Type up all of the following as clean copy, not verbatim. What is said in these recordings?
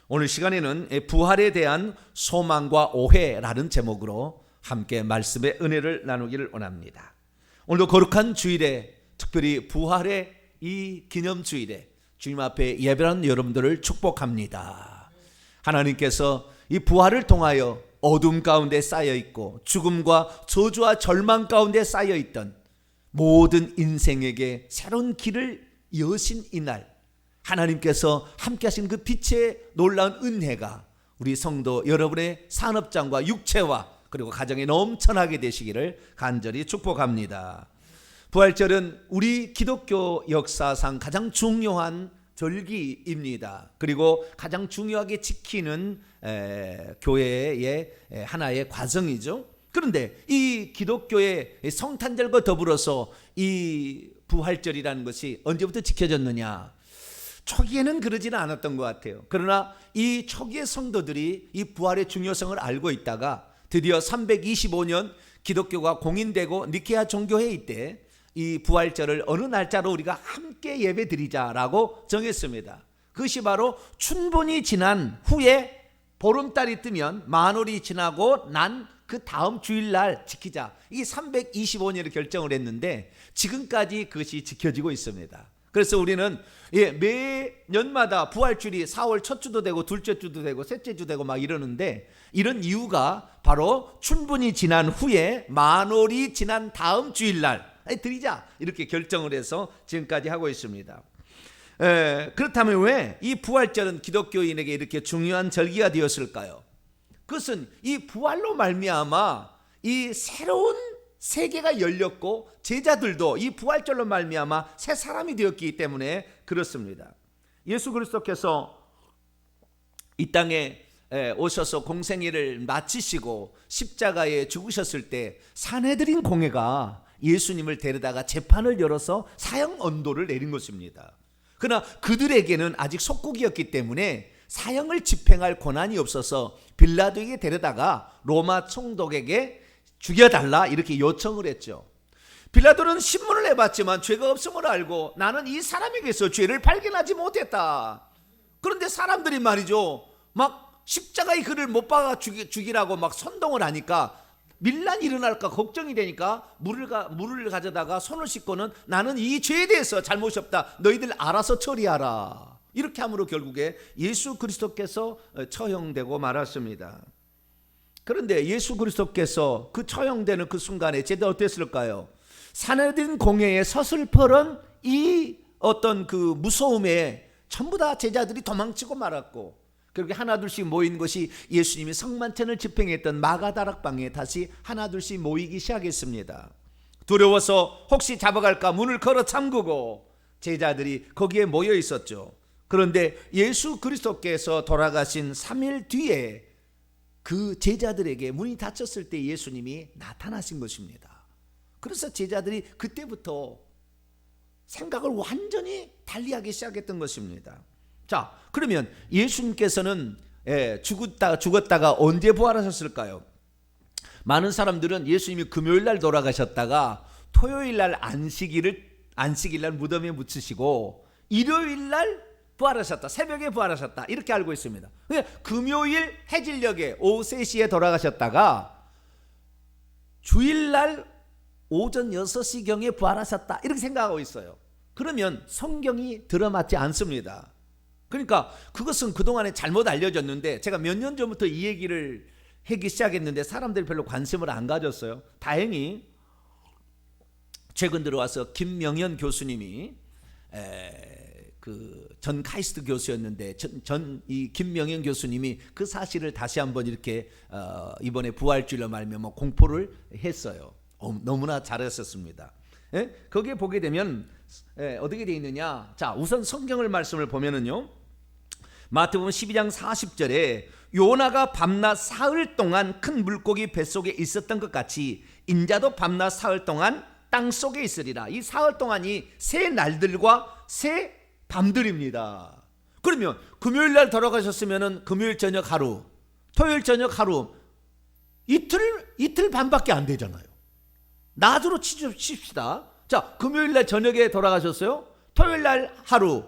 오늘 시간에는 부활에 대한 소망과 오해라는 제목으로 함께 말씀의 은혜를 나누기를 원합니다. 오늘도 거룩한 주일에, 특별히 부활의 이 기념주일에 주님 앞에 예배하는 여러분들을 축복합니다. 하나님께서 이 부활을 통하여 어둠 가운데 쌓여있고 죽음과 저주와 절망 가운데 쌓여있던 모든 인생에게 새로운 길을 여신 이날, 하나님께서 함께 하신 그 빛의 놀라운 은혜가 우리 성도 여러분의 산업장과 육체와 그리고 가정에 넘쳐나게 되시기를 간절히 축복합니다. 부활절은 우리 기독교 역사상 가장 중요한 절기입니다. 그리고 가장 중요하게 지키는 교회의 하나의 과정이죠. 그런데 이 기독교의 성탄절과 더불어서 이 부활절이라는 것이 언제부터 지켜졌느냐? 초기에는 그러지는 않았던 것 같아요. 그러나 이 초기의 성도들이 이 부활의 중요성을 알고 있다가 드디어 325년 기독교가 공인되고 니케아 종교회의 때 이 부활절을 어느 날짜로 우리가 함께 예배드리자라고 정했습니다. 그것이 바로 춘분이 지난 후에 보름달이 뜨면 만월이 지나고 난 그 다음 주일날 지키자. 이게 325년을 결정을 했는데 지금까지 그것이 지켜지고 있습니다. 그래서 우리는 매년마다 부활주일이 4월 첫 주도 되고 둘째 주도 되고 셋째 주 되고 막 이러는데, 이런 이유가 바로 춘분이 지난 후에 만월이 지난 다음 주일날 드리자 이렇게 결정을 해서 지금까지 하고 있습니다. 그렇다면 왜 이 부활절은 기독교인에게 이렇게 중요한 절기가 되었을까요? 그것은 이 부활로 말미암아 이 새로운 세계가 열렸고 제자들도 이 부활절로 말미암아 새 사람이 되었기 때문에 그렇습니다. 예수 그리스도께서 이 땅에 오셔서 공생애를 마치시고 십자가에 죽으셨을 때 산헤드린 공회가 예수님을 데려다가 재판을 열어서 사형 언도를 내린 것입니다. 그러나 그들에게는 아직 속국이었기 때문에 사형을 집행할 권한이 없어서 빌라도에게 데려다가 로마 총독에게 죽여달라 이렇게 요청을 했죠. 빌라도는 신문을 내봤지만 죄가 없음을 알고 나는 이 사람에게서 죄를 발견하지 못했다. 그런데 사람들이 말이죠, 막 십자가에 그를 못 박아 죽이라고 막 선동을 하니까 밀란이 일어날까 걱정이 되니까 물을 가져다가 손을 씻고는 나는 이 죄에 대해서 잘못이 없다, 너희들 알아서 처리하라, 이렇게 함으로 결국에 예수 그리스도께서 처형되고 말았습니다. 그런데 예수 그리스도께서 그 처형되는 그 순간에 제가 어땠을까요? 산헤드린 공회에 서슬퍼런 이 어떤 그 무서움에 전부 다 제자들이 도망치고 말았고, 그렇게 하나둘씩 모인 것이 예수님이 성만찬을 집행했던 마가다락방에 다시 하나둘씩 모이기 시작했습니다. 두려워서 혹시 잡아갈까 문을 걸어 잠그고 제자들이 거기에 모여 있었죠. 그런데 예수 그리스도께서 돌아가신 3일 뒤에 그 제자들에게 문이 닫혔을 때 예수님이 나타나신 것입니다. 그래서 제자들이 그때부터 생각을 완전히 달리하기 시작했던 것입니다. 자, 그러면 예수님께서는 죽었다가 언제 부활하셨을까요? 많은 사람들은 예수님이 금요일날 돌아가셨다가 토요일날 안식일날 무덤에 묻히시고 일요일날 부활하셨다, 새벽에 부활하셨다 이렇게 알고 있습니다. 금요일 해질녘에 오후 3시에 돌아가셨다가 주일날 오전 6시경에 부활하셨다 이렇게 생각하고 있어요. 그러면 성경이 들어맞지 않습니다. 그러니까 그것은 그동안에 잘못 알려졌는데 제가 몇 년 전부터 이 얘기를 하기 시작했는데 사람들이 별로 관심을 안 가졌어요. 다행히 최근 들어와서 김명현 교수님이 그 전 카이스트 교수였는데 이 김명현 교수님이 그 사실을 다시 한번 이렇게 이번에 부활주일로 말미암아 공포를 했어요. 너무나 잘했었습니다. 거기에 보게 되면 어떻게 되어 있느냐? 자, 우선 성경을 말씀을 보면은요, 마태복음 12장 40절에 요나가 밤낮 사흘 동안 큰 물고기 뱃속에 있었던 것 같이 인자도 밤낮 사흘 동안 땅 속에 있으리라. 이 사흘 동안이 새 날들과 새 밤들입니다. 그러면 금요일 날 돌아가셨으면은 금요일 저녁 하루, 토요일 저녁 하루, 이틀 반밖에 안 되잖아요. 낮으로 칩시다. 자, 금요일 날 저녁에 돌아가셨어요. 토요일 날 하루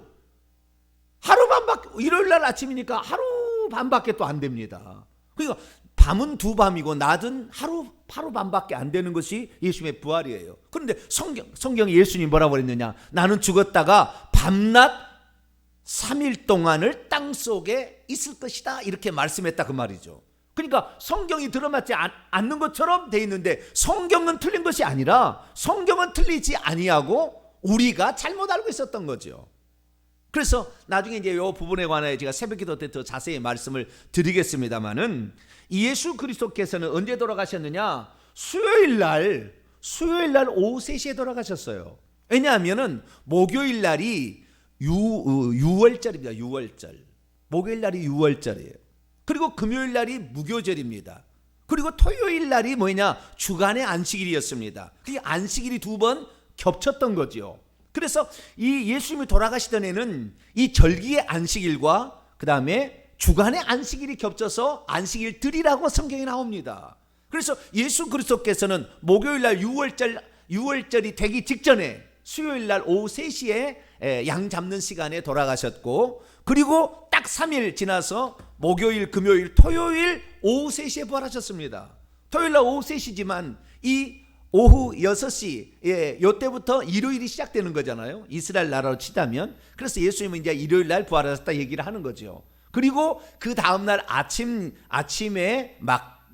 반밖에, 일요일 날 아침이니까 하루 하루 반밖에 또 안 됩니다. 그러니까 밤은 두 밤이고 낮은 하루 반밖에 안 되는 것이 예수님의 부활이에요. 그런데 성경에 예수님이 뭐라고 그랬느냐? 나는 죽었다가 밤낮 3일 동안을 땅속에 있을 것이다, 이렇게 말씀했다, 그 말이죠. 그러니까 성경이 들어맞지 않는 것처럼 돼 있는데, 성경은 틀린 것이 아니라 성경은 틀리지 아니하고 우리가 잘못 알고 있었던 거죠. 그래서 나중에 이제 이 부분에 관하여 제가 새벽기도 때 더 자세히 말씀을 드리겠습니다만은, 예수 그리스도께서는 언제 돌아가셨느냐? 수요일 날 오후 3시에 돌아가셨어요. 왜냐하면은 목요일 날이 유월절입니다. 유월절. 목요일 날이 유월절이에요. 그리고 금요일 날이 무교절입니다. 그리고 토요일 날이 뭐냐? 주간의 안식일이었습니다. 그게 안식일이 두 번 겹쳤던 거죠. 그래서 이 예수님이 돌아가시던 해는 이 절기의 안식일과 그 다음에 주간의 안식일이 겹쳐서 안식일들이라고 성경에 나옵니다. 그래서 예수 그리스도께서는 목요일 날 유월절이 되기 직전에 수요일 날 오후 3시에 양 잡는 시간에 돌아가셨고, 그리고 딱 3일 지나서 목요일, 금요일, 토요일 오후 3시에 부활하셨습니다. 토요일 날 오후 3시지만 이 오후 6시, 요때부터 일요일이 시작되는 거잖아요. 이스라엘 나라로 치자면. 그래서 예수님은 이제 일요일 날 부활하셨다 얘기를 하는 거죠. 그리고 그 다음날 아침에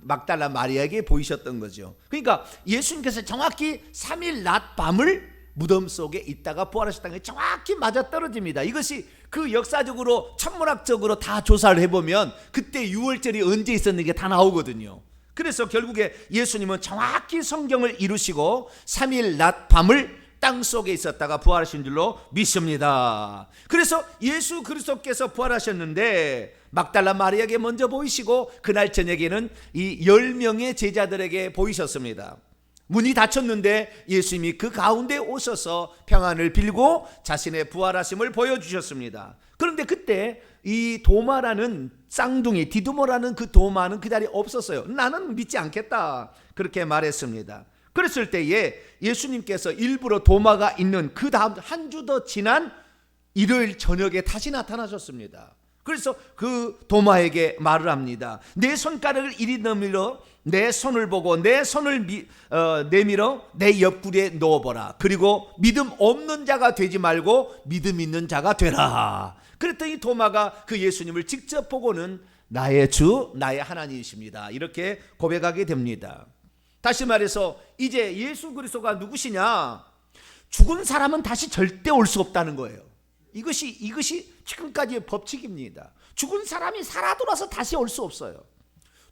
막달라 마리아에게 보이셨던 거죠. 그러니까 예수님께서 정확히 3일 낮 밤을 무덤 속에 있다가 부활하셨다는 게 정확히 맞아떨어집니다. 이것이 그 역사적으로 천문학적으로 다 조사를 해보면 그때 유월절이 언제 있었는지 다 나오거든요. 그래서 결국에 예수님은 정확히 성경을 이루시고 3일 낮 밤을 땅속에 있었다가 부활하신 줄로 믿습니다. 그래서 예수 그리스도께서 부활하셨는데 막달라 마리아에게 먼저 보이시고, 그날 저녁에는 이 10명의 제자들에게 보이셨습니다. 문이 닫혔는데 예수님이 그 가운데 오셔서 평안을 빌고 자신의 부활하심을 보여주셨습니다. 그런데 그때 이 도마라는 쌍둥이, 디두모라는 그 도마는 그 자리에 없었어요. 나는 믿지 않겠다, 그렇게 말했습니다. 그랬을 때에 예수님께서 일부러 도마가 있는 그 다음 한 주 더 지난 일요일 저녁에 다시 나타나셨습니다. 그래서 그 도마에게 말을 합니다. 내 손가락을 이리 내밀어 내 손을 보고 내 손을 내밀어 내 옆구리에 넣어보라. 그리고 믿음 없는 자가 되지 말고 믿음 있는 자가 되라. 그랬더니 도마가 그 예수님을 직접 보고는 나의 주, 나의 하나님이십니다, 이렇게 고백하게 됩니다. 다시 말해서 이제 예수 그리스도가 누구시냐? 죽은 사람은 다시 절대 올 수 없다는 거예요. 이것이 지금까지의 법칙입니다. 죽은 사람이 살아 돌아서 다시 올 수 없어요.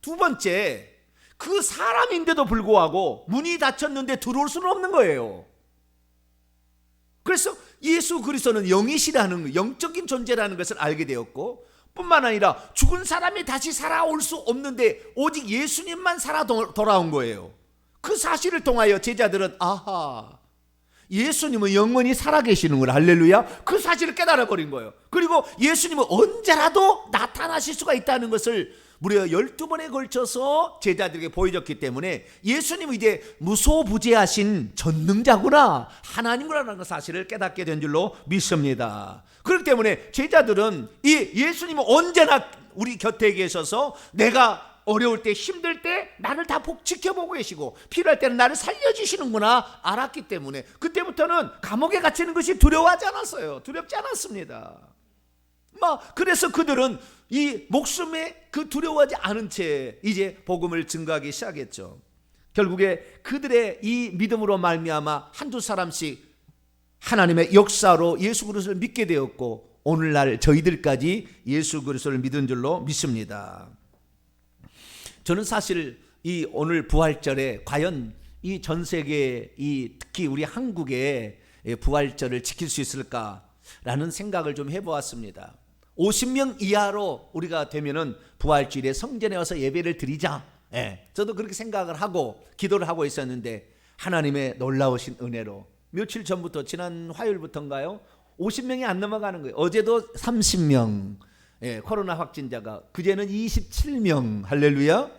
두 번째, 그 사람인데도 불구하고 문이 닫혔는데 들어올 수는 없는 거예요. 그래서 예수 그리스도는 영이시라는, 영적인 존재라는 것을 알게 되었고, 뿐만 아니라 죽은 사람이 다시 살아올 수 없는데 오직 예수님만 살아 돌아온 거예요. 그 사실을 통하여 제자들은 아하, 예수님은 영원히 살아계시는구나, 할렐루야, 그 사실을 깨달아버린 거예요. 그리고 예수님은 언제라도 나타나실 수가 있다는 것을 무려 12번에 걸쳐서 제자들에게 보여줬기 때문에 예수님은 이제 무소부재하신 전능자구나, 하나님구나라는 사실을 깨닫게 된 줄로 믿습니다. 그렇기 때문에 제자들은 이 예수님은 언제나 우리 곁에 계셔서 내가 어려울 때, 힘들 때 나를 다 지켜보고 계시고 필요할 때는 나를 살려주시는구나 알았기 때문에 그때부터는 감옥에 갇히는 것이 두려워하지 않았어요. 두렵지 않았습니다. 그래서 그들은 이 목숨에 그 두려워하지 않은 채 이제 복음을 증거하기 시작했죠. 결국에 그들의 이 믿음으로 말미암아 한두 사람씩 하나님의 역사로 예수 그리스도를 믿게 되었고, 오늘날 저희들까지 예수 그리스도를 믿은 줄로 믿습니다. 저는 사실 이 오늘 부활절에 과연 이 전 세계, 특히 우리 한국의 부활절을 지킬 수 있을까라는 생각을 좀 해보았습니다. 50명 이하로 우리가 되면은 부활주일에 성전에 와서 예배를 드리자. 저도 그렇게 생각을 하고 기도를 하고 있었는데 하나님의 놀라우신 은혜로 며칠 전부터, 지난 화요일부터인가요? 50명이 안 넘어가는 거예요. 어제도 30명. 코로나 확진자가, 그제는 27명. 할렐루야.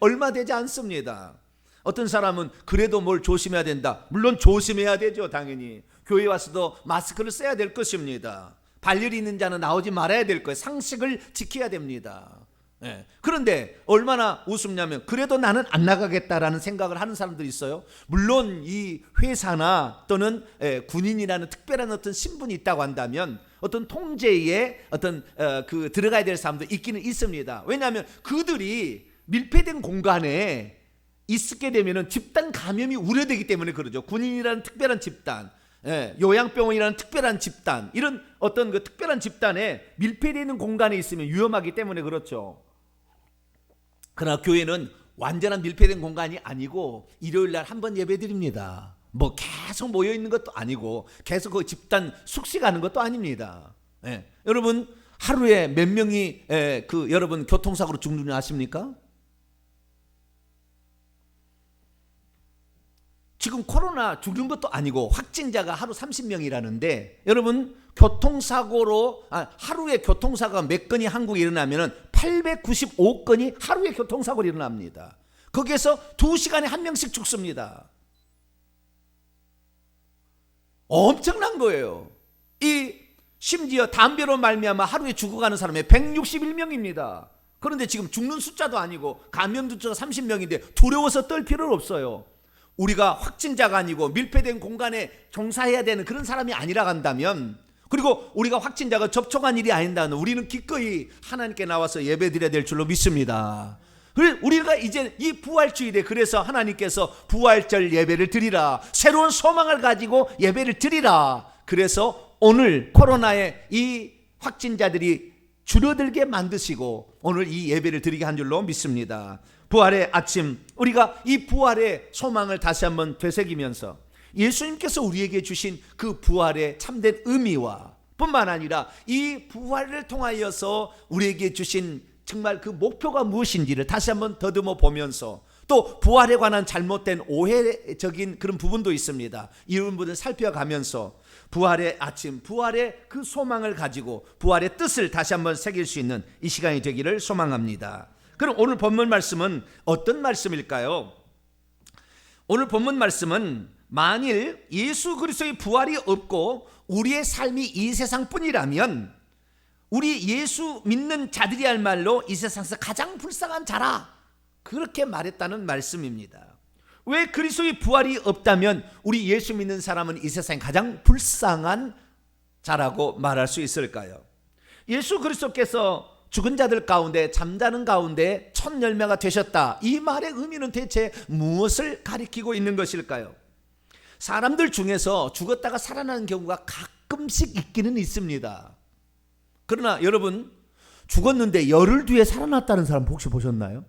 얼마 되지 않습니다. 어떤 사람은 그래도 뭘 조심해야 된다. 물론 조심해야 되죠, 당연히. 교회 와서도 마스크를 써야 될 것입니다. 발열이 있는 자는 나오지 말아야 될 거예요. 상식을 지켜야 됩니다. 예. 그런데 얼마나 우습냐면 그래도 나는 안 나가겠다라는 생각을 하는 사람들이 있어요. 물론 이 회사나 또는 군인이라는 특별한 어떤 신분이 있다고 한다면 어떤 통제에 어떤 그 들어가야 될 사람도 있기는 있습니다. 왜냐하면 그들이 밀폐된 공간에 있게 되면은 집단 감염이 우려되기 때문에 그러죠. 군인이라는 특별한 집단, 요양병원이라는 특별한 집단, 이런 어떤 그 특별한 집단에 밀폐되어 있는 공간에 있으면 위험하기 때문에 그렇죠. 그러나 교회는 완전한 밀폐된 공간이 아니고 일요일날 한 번 예배 드립니다. 뭐 계속 모여 있는 것도 아니고 계속 그 집단 숙식하는 것도 아닙니다. 여러분 하루에 몇 명이 그 여러분 교통사고로 죽는 줄 아십니까? 지금 코로나 죽는 것도 아니고 확진자가 하루 30명이라는데 여러분 교통사고로 하루에 교통사고가 몇 건이 한국에 일어나면 895건이 하루에 교통사고로 일어납니다. 거기에서 2시간에 한 명씩 죽습니다. 엄청난 거예요. 이 심지어 담배로 말미암아 하루에 죽어가는 사람이 161명입니다. 그런데 지금 죽는 숫자도 아니고 감염 숫자가 30명인데 두려워서 떨 필요는 없어요. 우리가 확진자가 아니고 밀폐된 공간에 종사해야 되는 그런 사람이 아니라 간다면, 그리고 우리가 확진자가 접촉한 일이 아닌다면 우리는 기꺼이 하나님께 나와서 예배드려야 될 줄로 믿습니다. 우리가 이제 이 부활주일에 그래서 하나님께서 부활절 예배를 드리라, 새로운 소망을 가지고 예배를 드리라, 그래서 오늘 코로나의 이 확진자들이 줄어들게 만드시고 오늘 이 예배를 드리게 한 줄로 믿습니다. 부활의 아침, 우리가 이 부활의 소망을 다시 한번 되새기면서 예수님께서 우리에게 주신 그 부활의 참된 의미와 뿐만 아니라 이 부활을 통하여서 우리에게 주신 정말 그 목표가 무엇인지를 다시 한번 더듬어 보면서 또 부활에 관한 잘못된 오해적인 그런 부분도 있습니다. 이런 부분을 살펴가면서 부활의 아침, 부활의 그 소망을 가지고 부활의 뜻을 다시 한번 새길 수 있는 이 시간이 되기를 소망합니다. 그럼 오늘 본문 말씀은 어떤 말씀일까요? 오늘 본문 말씀은 만일 예수 그리스도의 부활이 없고 우리의 삶이 이 세상뿐이라면 우리 예수 믿는 자들이야말로 이 세상에서 가장 불쌍한 자라, 그렇게 말했다는 말씀입니다. 왜 그리스도의 부활이 없다면 우리 예수 믿는 사람은 이 세상에 가장 불쌍한 자라고 말할 수 있을까요? 예수 그리스도께서 죽은 자들 가운데 잠자는 가운데 첫 열매가 되셨다, 이 말의 의미는 대체 무엇을 가리키고 있는 것일까요? 사람들 중에서 죽었다가 살아나는 경우가 가끔씩 있기는 있습니다. 그러나 여러분, 죽었는데 열흘 뒤에 살아났다는 사람 혹시 보셨나요?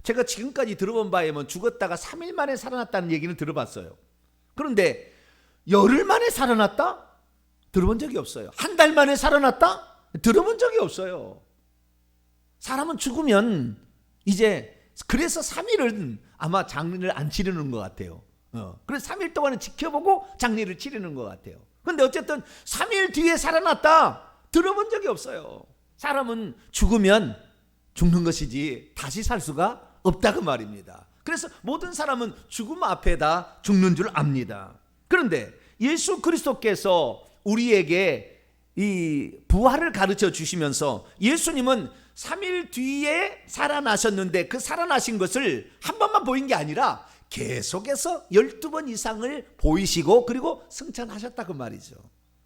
제가 지금까지 들어본 바에 의하면 죽었다가 3일 만에 살아났다는 얘기는 들어봤어요. 그런데 열흘 만에 살아났다? 들어본 적이 없어요. 한 달 만에 살아났다? 들어본 적이 없어요. 사람은 죽으면 이제 그래서 3일은 아마 장례를 안 치르는 것 같아요. 그래서 3일 동안은 지켜보고 장례를 치르는 것 같아요. 그런데 어쨌든 3일 뒤에 살아났다, 들어본 적이 없어요. 사람은 죽으면 죽는 것이지 다시 살 수가 없다 그 말입니다. 그래서 모든 사람은 죽음 앞에 다 죽는 줄 압니다. 그런데 예수 그리스도께서 우리에게 이 부활을 가르쳐 주시면서 예수님은 3일 뒤에 살아나셨는데 그 살아나신 것을 한 번만 보인 게 아니라 계속해서 12번 이상을 보이시고 그리고 승천하셨다 그 말이죠.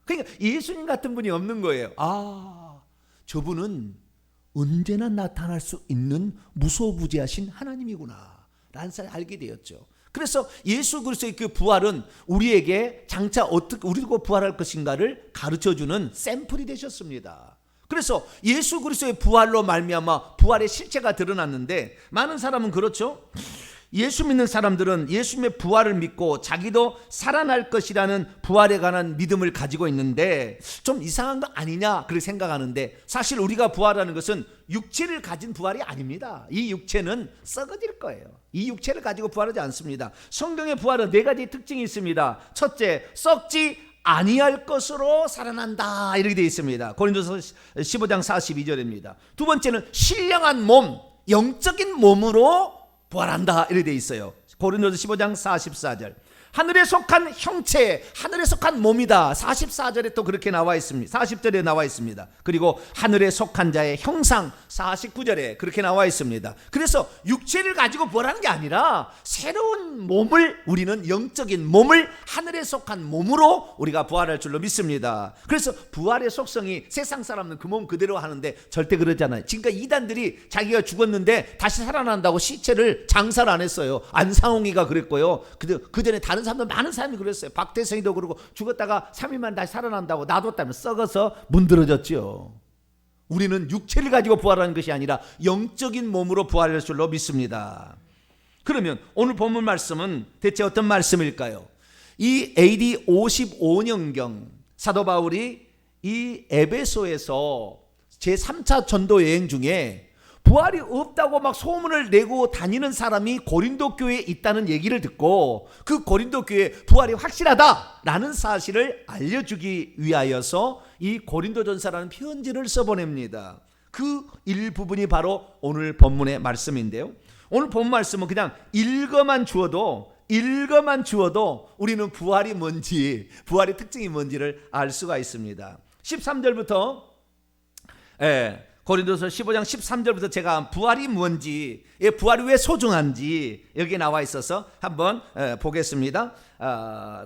그러니까 예수님 같은 분이 없는 거예요. 저분은 언제나 나타날 수 있는 무소부지하신 하나님이구나 라는 사실을 알게 되었죠. 그래서 예수 그리스도의 그 부활은 우리에게 장차 어떻게 우리가 부활할 것인가를 가르쳐주는 샘플이 되셨습니다. 그래서 예수 그리스도의 부활로 말미암아 부활의 실체가 드러났는데, 많은 사람은 그렇죠, 예수 믿는 사람들은 예수님의 부활을 믿고 자기도 살아날 것이라는 부활에 관한 믿음을 가지고 있는데 좀 이상한 거 아니냐 그렇게 생각하는데, 사실 우리가 부활하는 것은 육체를 가진 부활이 아닙니다. 이 육체는 썩어질 거예요. 이 육체를 가지고 부활하지 않습니다. 성경의 부활은 4가지 특징이 있습니다. 첫째, 썩지 아니할 것으로 살아난다 이렇게 되어 있습니다. 고린도서 15장 42절입니다. 두 번째는 신령한 몸, 영적인 몸으로 부활한다 이렇게 되어 있어요. 고린도서 15장 44절. 하늘에 속한 형체, 하늘에 속한 몸이다. 44절에 또 그렇게 나와 있습니다. 40절에 나와 있습니다. 그리고 하늘에 속한 자의 형상 49절에 그렇게 나와 있습니다. 그래서 육체를 가지고 부활하는 게 아니라 새로운 몸을, 우리는 영적인 몸을 하늘에 속한 몸으로 우리가 부활할 줄로 믿습니다. 그래서 부활의 속성이 세상 사람은 그 몸 그대로 하는데 절대 그러지 않아요. 지금까지 이단들이 자기가 죽었는데 다시 살아난다고 시체를 장사를 안 했어요. 안상홍이가 그랬고요. 그 전에 다른 사람들, 많은 사람이 그랬어요. 박대성이도 그러고 죽었다가 3일 만에 다시 살아난다고 놔뒀다면 썩어서 문드러졌죠. 우리는 육체를 가지고 부활하는 것이 아니라 영적인 몸으로 부활할 줄로 믿습니다. 그러면 오늘 본문 말씀은 대체 어떤 말씀일까요? 이 AD 55년경 사도 바울이 이 에베소에서 제3차 전도 여행 중에 부활이 없다고 막 소문을 내고 다니는 사람이 고린도 교회에 있다는 얘기를 듣고 그 고린도 교회에 부활이 확실하다라는 사실을 알려주기 위하여서 이 고린도전서라는 편지를 써보냅니다. 그 일부분이 바로 오늘 본문의 말씀인데요. 오늘 본 말씀은 그냥 읽어만 주어도 우리는 부활이 뭔지, 부활의 특징이 뭔지를 알 수가 있습니다. 13절부터 고린도서 15장 13절부터 제가 부활이 뭔지, 부활이 왜 소중한지 여기 나와 있어서 한번 보겠습니다.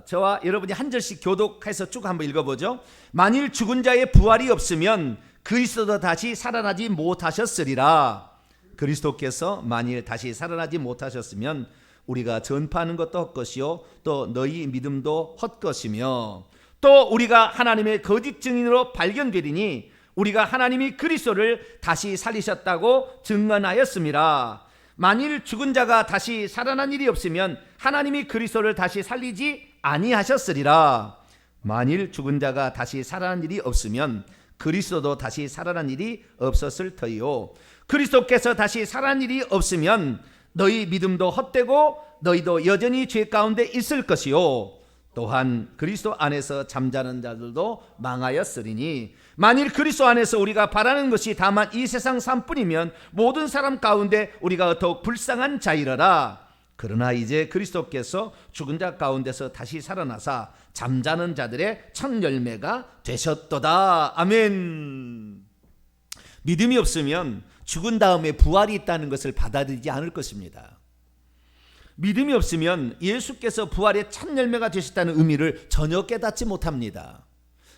저와 여러분이 한 절씩 교독해서 쭉 한번 읽어보죠. 만일 죽은 자의 부활이 없으면 그리스도도 다시 살아나지 못하셨으리라. 그리스도께서 만일 다시 살아나지 못하셨으면 우리가 전파하는 것도 헛것이요 또 너희 믿음도 헛것이며 또 우리가 하나님의 거짓 증인으로 발견되리니 우리가 하나님이 그리스도를 다시 살리셨다고 증언하였음이라. 만일 죽은 자가 다시 살아난 일이 없으면 하나님이 그리스도를 다시 살리지 아니하셨으리라. 만일 죽은 자가 다시 살아난 일이 없으면 그리스도도 다시 살아난 일이 없었을 터이요 그리스도께서 다시 살아난 일이 없으면 너희 믿음도 헛되고 너희도 여전히 죄 가운데 있을 것이요 또한 그리스도 안에서 잠자는 자들도 망하였으리니 만일 그리스도 안에서 우리가 바라는 것이 다만 이 세상 삶뿐이면 모든 사람 가운데 우리가 더욱 불쌍한 자이러라. 그러나 이제 그리스도께서 죽은 자 가운데서 다시 살아나사 잠자는 자들의 첫 열매가 되셨도다. 아멘. 믿음이 없으면 죽은 다음에 부활이 있다는 것을 받아들이지 않을 것입니다. 믿음이 없으면 예수께서 부활의 첫 열매가 되셨다는 의미를 전혀 깨닫지 못합니다.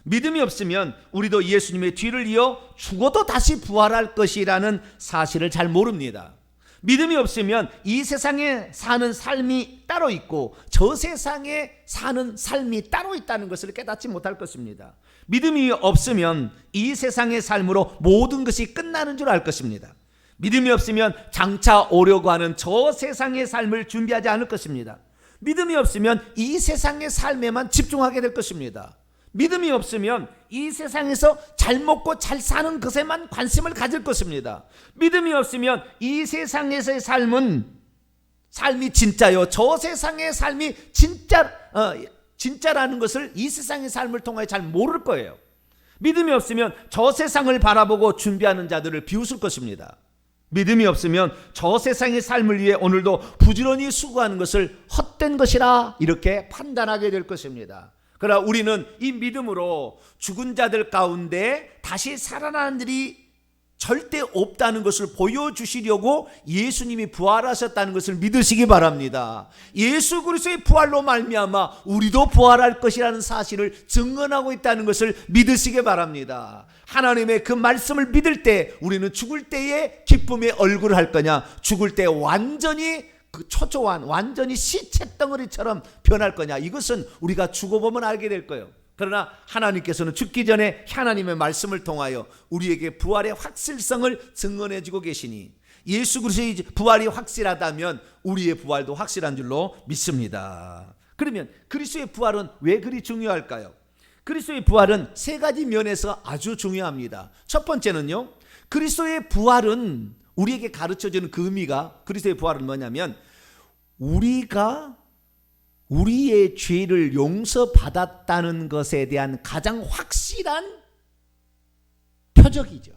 믿음이 없으면 우리도 예수님의 뒤를 이어 죽어도 다시 부활할 것이라는 사실을 잘 모릅니다. 믿음이 없으면 이 세상에 사는 삶이 따로 있고 저 세상에 사는 삶이 따로 있다는 것을 깨닫지 못할 것입니다. 믿음이 없으면 이 세상의 삶으로 모든 것이 끝나는 줄 알 것입니다. 믿음이 없으면 장차 오려고 하는 저 세상의 삶을 준비하지 않을 것입니다. 믿음이 없으면 이 세상의 삶에만 집중하게 될 것입니다. 믿음이 없으면 이 세상에서 잘 먹고 잘 사는 것에만 관심을 가질 것입니다. 믿음이 없으면 이 세상에서의 삶이 진짜요 저 세상의 삶이 진짜라는 것을 이 세상의 삶을 통해 잘 모를 거예요. 믿음이 없으면 저 세상을 바라보고 준비하는 자들을 비웃을 것입니다. 믿음이 없으면 저 세상의 삶을 위해 오늘도 부지런히 수고하는 것을 헛된 것이라 이렇게 판단하게 될 것입니다. 그러나 우리는 이 믿음으로 죽은 자들 가운데 다시 살아나는 일이 절대 없다는 것을 보여주시려고 예수님이 부활하셨다는 것을 믿으시기 바랍니다. 예수 그리스도의 부활로 말미암아 우리도 부활할 것이라는 사실을 증언하고 있다는 것을 믿으시기 바랍니다. 하나님의 그 말씀을 믿을 때 우리는 죽을 때에 기쁨의 얼굴을 할 거냐, 죽을 때 완전히 그 초조한 완전히 시체 덩어리처럼 변할 거냐, 이것은 우리가 죽어보면 알게 될 거예요. 그러나 하나님께서는 죽기 전에 하나님의 말씀을 통하여 우리에게 부활의 확실성을 증언해 주고 계시니 예수 그리스도의 부활이 확실하다면 우리의 부활도 확실한 줄로 믿습니다. 그러면 그리스도의 부활은 왜 그리 중요할까요? 그리스도의 부활은 세 가지 면에서 아주 중요합니다. 첫 번째는요, 그리스도의 부활은 우리에게 가르쳐주는 그 의미가, 그리스도의 부활은 뭐냐면 우리가 우리의 죄를 용서받았다는 것에 대한 가장 확실한 표적이죠.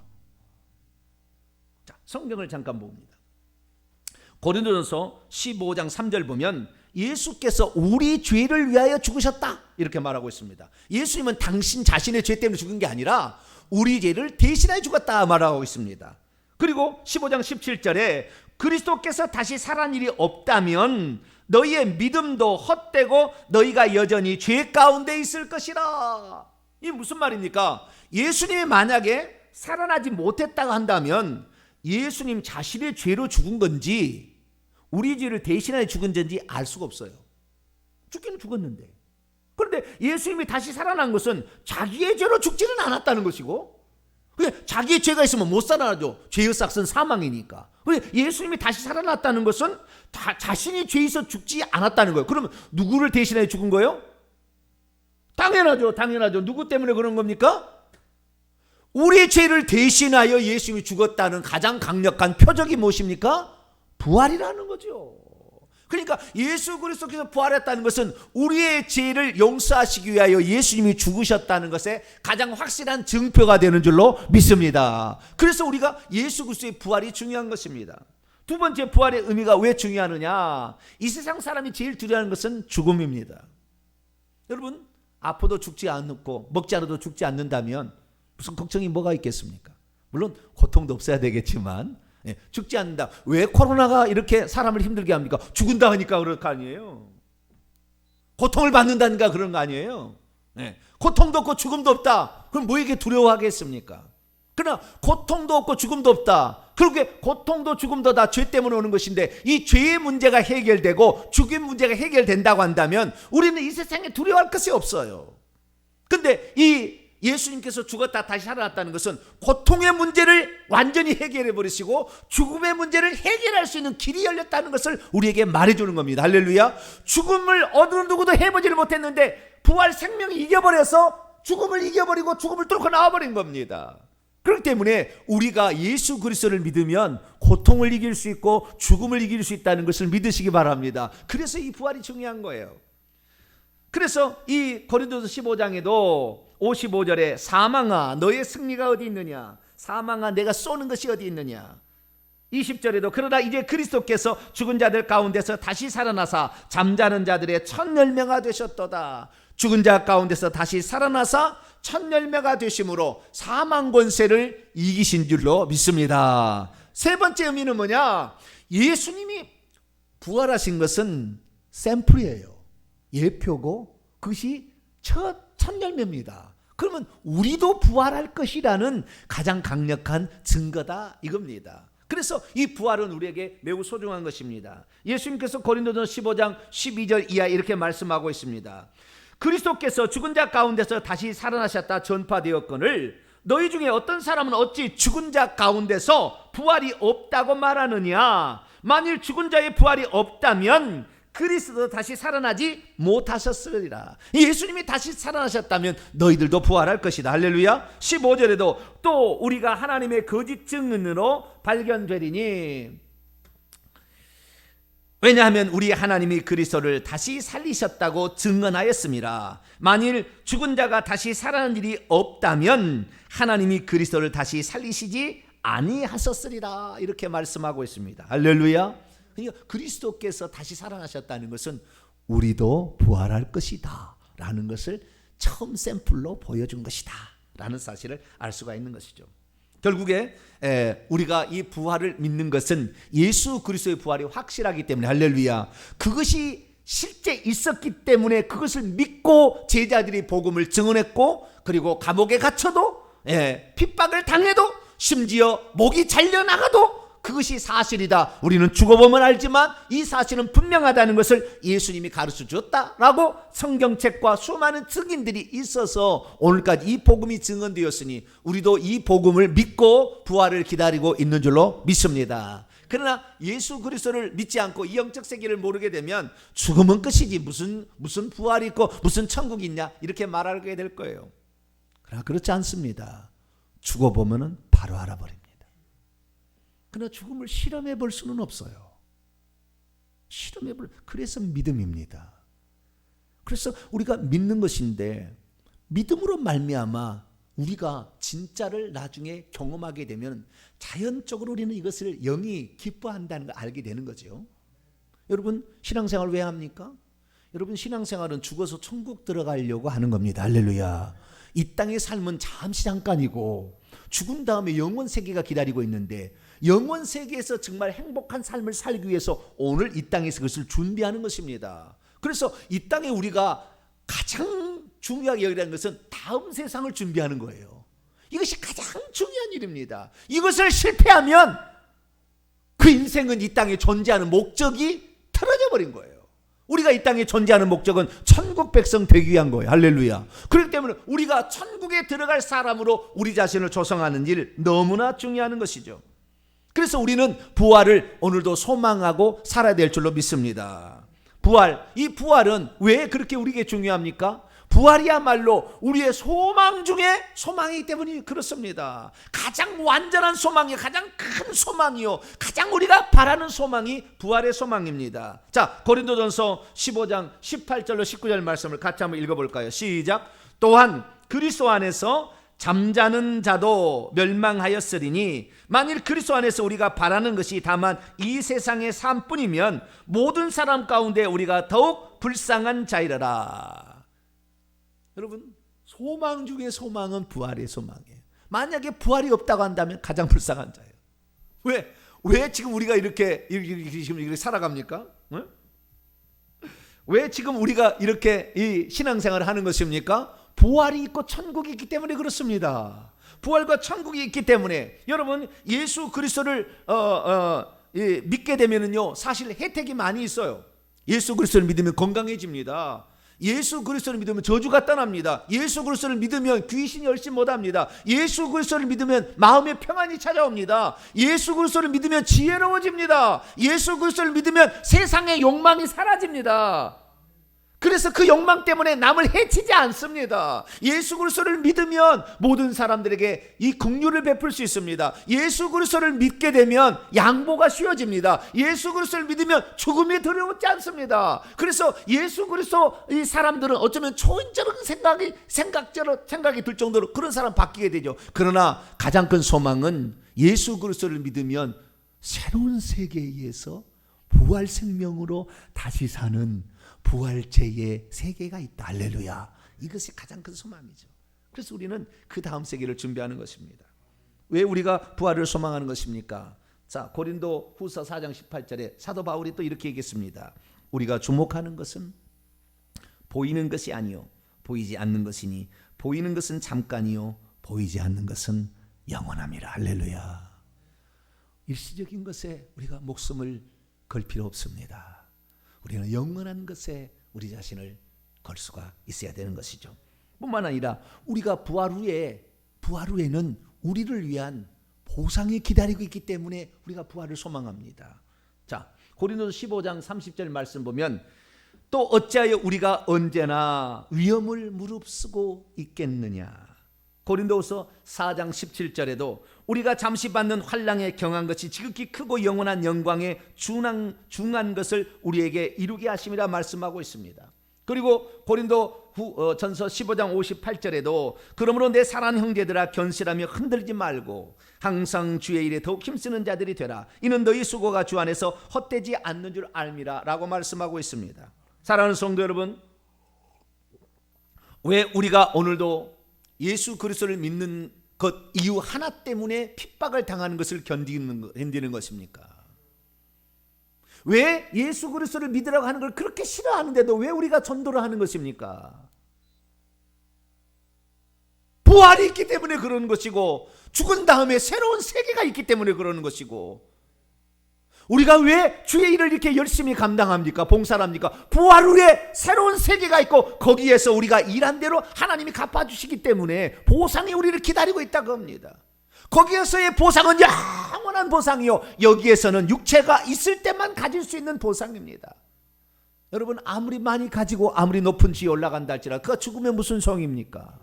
자, 성경을 잠깐 봅니다. 고린도전서 15장 3절 보면 예수께서 우리 죄를 위하여 죽으셨다 이렇게 말하고 있습니다. 예수님은 당신 자신의 죄 때문에 죽은 게 아니라 우리 죄를 대신하여 죽었다 말하고 있습니다. 그리고 15장 17절에 그리스도께서 다시 살아난 일이 없다면 너희의 믿음도 헛되고 너희가 여전히 죄 가운데 있을 것이라. 이게 무슨 말입니까? 예수님이 만약에 살아나지 못했다고 한다면 예수님 자신의 죄로 죽은 건지 우리 죄를 대신하여 죽은 건지 알 수가 없어요. 죽기는 죽었는데. 그런데 예수님이 다시 살아난 것은 자기의 죄로 죽지는 않았다는 것이고, 자기의 죄가 있으면 못 살아나죠. 죄의 삭은 사망이니까. 예수님이 다시 살아났다는 것은 자신이 죄 있어 죽지 않았다는 거예요. 그러면 누구를 대신하여 죽은 거예요? 당연하죠. 누구 때문에 그런 겁니까? 우리의 죄를 대신하여 예수님이 죽었다는 가장 강력한 표적이 무엇입니까? 부활이라는 거죠. 그러니까 예수 그리스도께서 부활했다는 것은 우리의 죄를 용서하시기 위하여 예수님이 죽으셨다는 것에 가장 확실한 증표가 되는 줄로 믿습니다. 그래서 우리가 예수 그리스도의 부활이 중요한 것입니다. 두 번째, 부활의 의미가 왜 중요하느냐? 이 세상 사람이 제일 두려워하는 것은 죽음입니다. 여러분, 아파도 죽지 않고 먹지 않아도 죽지 않는다면 무슨 걱정이 뭐가 있겠습니까? 물론 고통도 없어야 되겠지만 죽지 않는다. 왜 코로나가 이렇게 사람을 힘들게 합니까? 죽은다 하니까 그럴 거 아니에요. 고통을 받는다니까 그런 거 아니에요. 고통도 없고 죽음도 없다. 그럼 뭐에게 두려워하겠습니까? 그러나 고통도 없고 죽음도 없다. 그렇게 고통도 죽음도 다 죄 때문에 오는 것인데 이 죄의 문제가 해결되고 죽음 문제가 해결된다고 한다면 우리는 이 세상에 두려워할 것이 없어요. 근데 이 예수님께서 죽었다 다시 살아났다는 것은 고통의 문제를 완전히 해결해 버리시고 죽음의 문제를 해결할 수 있는 길이 열렸다는 것을 우리에게 말해주는 겁니다. 할렐루야. 죽음을 어느 누구도 해보지를 못했는데 부활 생명이 이겨버려서 죽음을 이겨버리고 죽음을 뚫고 나와버린 겁니다. 그렇기 때문에 우리가 예수 그리스도를 믿으면 고통을 이길 수 있고 죽음을 이길 수 있다는 것을 믿으시기 바랍니다. 그래서 이 부활이 중요한 거예요. 그래서 이 고린도서 15장에도 55절에 사망아 너의 승리가 어디 있느냐, 사망아 내가 쏘는 것이 어디 있느냐. 20절에도 그러나 이제 그리스도께서 죽은 자들 가운데서 다시 살아나사 잠자는 자들의 첫 열매가 되셨도다. 죽은 자 가운데서 다시 살아나사 첫 열매가 되심으로 사망 권세를 이기신 줄로 믿습니다. 세 번째 의미는 뭐냐? 예수님이 부활하신 것은 샘플이에요. 예표고 그것이 첫 열매입니다. 그러면 우리도 부활할 것이라는 가장 강력한 증거다 이겁니다. 그래서 이 부활은 우리에게 매우 소중한 것입니다. 예수님께서 고린도전서 15장 12절 이하 이렇게 말씀하고 있습니다. 그리스도께서 죽은 자 가운데서 다시 살아나셨다 전파되었거늘 너희 중에 어떤 사람은 어찌 죽은 자 가운데서 부활이 없다고 말하느냐. 만일 죽은 자의 부활이 없다면 그리스도 다시 살아나지 못하셨으리라. 예수님이 다시 살아나셨다면 너희들도 부활할 것이다. 할렐루야. 15절에도 또 우리가 하나님의 거짓 증언으로 발견되리니 왜냐하면 우리 하나님이 그리스도를 다시 살리셨다고 증언하였습니다. 만일 죽은 자가 다시 살아난 일이 없다면 하나님이 그리스도를 다시 살리시지 아니하셨으리라 이렇게 말씀하고 있습니다. 할렐루야. 그러니까 그리스도께서 다시 살아나셨다는 것은 우리도 부활할 것이다 라는 것을 처음 샘플로 보여준 것이다 라는 사실을 알 수가 있는 것이죠. 결국에 우리가 이 부활을 믿는 것은 예수 그리스도의 부활이 확실하기 때문에 할렐루야. 그것이 실제 있었기 때문에 그것을 믿고 제자들이 복음을 증언했고 그리고 감옥에 갇혀도 핍박을 당해도 심지어 목이 잘려나가도 그것이 사실이다. 우리는 죽어보면 알지만 이 사실은 분명하다는 것을 예수님이 가르쳐 줬다라고 성경책과 수많은 증인들이 있어서 오늘까지 이 복음이 증언되었으니 우리도 이 복음을 믿고 부활을 기다리고 있는 줄로 믿습니다. 그러나 예수 그리스도를 믿지 않고 이 영적 세계를 모르게 되면 죽음은 끝이지 무슨 부활이 있고 무슨 천국이 있냐 이렇게 말하게 될 거예요. 그러나 그렇지 않습니다. 죽어보면 바로 알아버립니다. 그러나 죽음을 실험해 볼 수는 없어요. 그래서 믿음입니다. 그래서 우리가 믿는 것인데 믿음으로 말미암아 우리가 진짜를 나중에 경험하게 되면 자연적으로 우리는 이것을 영이 기뻐한다는 걸 알게 되는 거죠. 여러분 신앙생활 왜 합니까? 여러분 신앙생활은 죽어서 천국 들어가려고 하는 겁니다. 할렐루야. 이 땅의 삶은 잠시 잠깐이고 죽은 다음에 영원 세계가 기다리고 있는데 영원 세계에서 정말 행복한 삶을 살기 위해서 오늘 이 땅에서 그것을 준비하는 것입니다. 그래서 이 땅에 우리가 가장 중요하게 여기라는 것은 다음 세상을 준비하는 거예요. 이것이 가장 중요한 일입니다. 이것을 실패하면 그 인생은 이 땅에 존재하는 목적이 틀어져 버린 거예요. 우리가 이 땅에 존재하는 목적은 천국 백성 되기 위한 거예요. 할렐루야. 그렇기 때문에 우리가 천국에 들어갈 사람으로 우리 자신을 조성하는 일 너무나 중요한 것이죠. 그래서 우리는 부활을 오늘도 소망하고 살아야 될 줄로 믿습니다. 부활, 이 부활은 왜 그렇게 우리에게 중요합니까? 부활이야말로 우리의 소망 중에 소망이기 때문에 그렇습니다. 가장 완전한 소망이, 가장 큰 소망이요, 가장 우리가 바라는 소망이 부활의 소망입니다. 자, 고린도전서 15장 18절로 19절 말씀을 같이 한번 읽어볼까요? 시작. 또한 그리스도 안에서 잠자는 자도 멸망하였으리니 만일 그리스도 안에서 우리가 바라는 것이 다만 이 세상의 삶뿐이면 모든 사람 가운데 우리가 더욱 불쌍한 자이러라. 여러분 소망 중에 소망은 부활의 소망이에요. 만약에 부활이 없다고 한다면 가장 불쌍한 자예요. 왜 지금 우리가 이렇게 살아갑니까? 왜 지금 우리가 이렇게 이 신앙생활을 하는 것입니까? 부활이 있고 천국이 있기 때문에 그렇습니다. 부활과 천국이 있기 때문에 여러분 예수 그리스도를 믿게 되면은요 사실 혜택이 많이 있어요. 예수 그리스도를 믿으면 건강해집니다. 예수 그리스도를 믿으면 저주가 떠납니다. 예수 그리스도를 믿으면 귀신이 열심 못합니다. 예수 그리스도를 믿으면 마음의 평안이 찾아옵니다. 예수 그리스도를 믿으면 지혜로워집니다. 예수 그리스도를 믿으면 세상의 욕망이 사라집니다. 그래서 그 욕망 때문에 남을 해치지 않습니다. 예수 그리스도를 믿으면 모든 사람들에게 이 긍휼을 베풀 수 있습니다. 예수 그리스도를 믿게 되면 양보가 쉬워집니다. 예수 그리스도를 믿으면 죽음이 두려워지 않습니다. 그래서 예수 그리스도 이 사람들은 어쩌면 초인적인 생각이 들 정도로 그런 사람 바뀌게 되죠. 그러나 가장 큰 소망은 예수 그리스도를 믿으면 새로운 세계에서 부활 생명으로 다시 사는 부활체의 세계가 있다. 할렐루야. 이것이 가장 큰 소망이죠. 그래서 우리는 그 다음 세계를 준비하는 것입니다. 왜 우리가 부활을 소망하는 것입니까? 자, 고린도 후서 4장 18절에 사도 바울이 또 이렇게 얘기했습니다. 우리가 주목하는 것은 보이는 것이 아니요 보이지 않는 것이니 보이는 것은 잠깐이요 보이지 않는 것은 영원함이라. 할렐루야. 일시적인 것에 우리가 목숨을 걸 필요 없습니다. 우리는 영원한 것에 우리 자신을 걸 수가 있어야 되는 것이죠. 뿐만 아니라 우리가 부활 후에는 우리를 위한 보상이 기다리고 있기 때문에 우리가 부활을 소망합니다. 자, 고린도서 15장 30절 말씀 보면 또 어찌하여 우리가 언제나 위험을 무릅쓰고 있겠느냐. 고린도후서 4장 17절에도 우리가 잠시 받는 환난에 경한 것이 지극히 크고 영원한 영광에 중한 것을 우리에게 이루게 하심이라 말씀하고 있습니다. 그리고 고린도 전서 15장 58절에도 그러므로 내 사랑하는 형제들아 견실하며 흔들지 말고 항상 주의 일에 더욱 힘쓰는 자들이 되라. 이는 너희 수고가 주 안에서 헛되지 않는 줄 알미라 라고 말씀하고 있습니다. 사랑하는 성도 여러분, 왜 우리가 오늘도 예수 그리스도를 믿는 것 이유 하나 때문에 핍박을 당하는 것을 견디는 것입니까? 왜 예수 그리스도를 믿으라고 하는 걸 그렇게 싫어하는데도 왜 우리가 전도를 하는 것입니까? 부활이 있기 때문에 그러는 것이고 죽은 다음에 새로운 세계가 있기 때문에 그러는 것이고 우리가 왜 주의 일을 이렇게 열심히 감당합니까? 봉사를 합니까? 부활 후에 새로운 세계가 있고 거기에서 우리가 일한 대로 하나님이 갚아주시기 때문에 보상이 우리를 기다리고 있다고 합니다. 거기에서의 보상은 영원한 보상이요 여기에서는 육체가 있을 때만 가질 수 있는 보상입니다. 여러분 아무리 많이 가지고 아무리 높은 지에 올라간다 할지라도 그가 죽으면 무슨 소용입니까?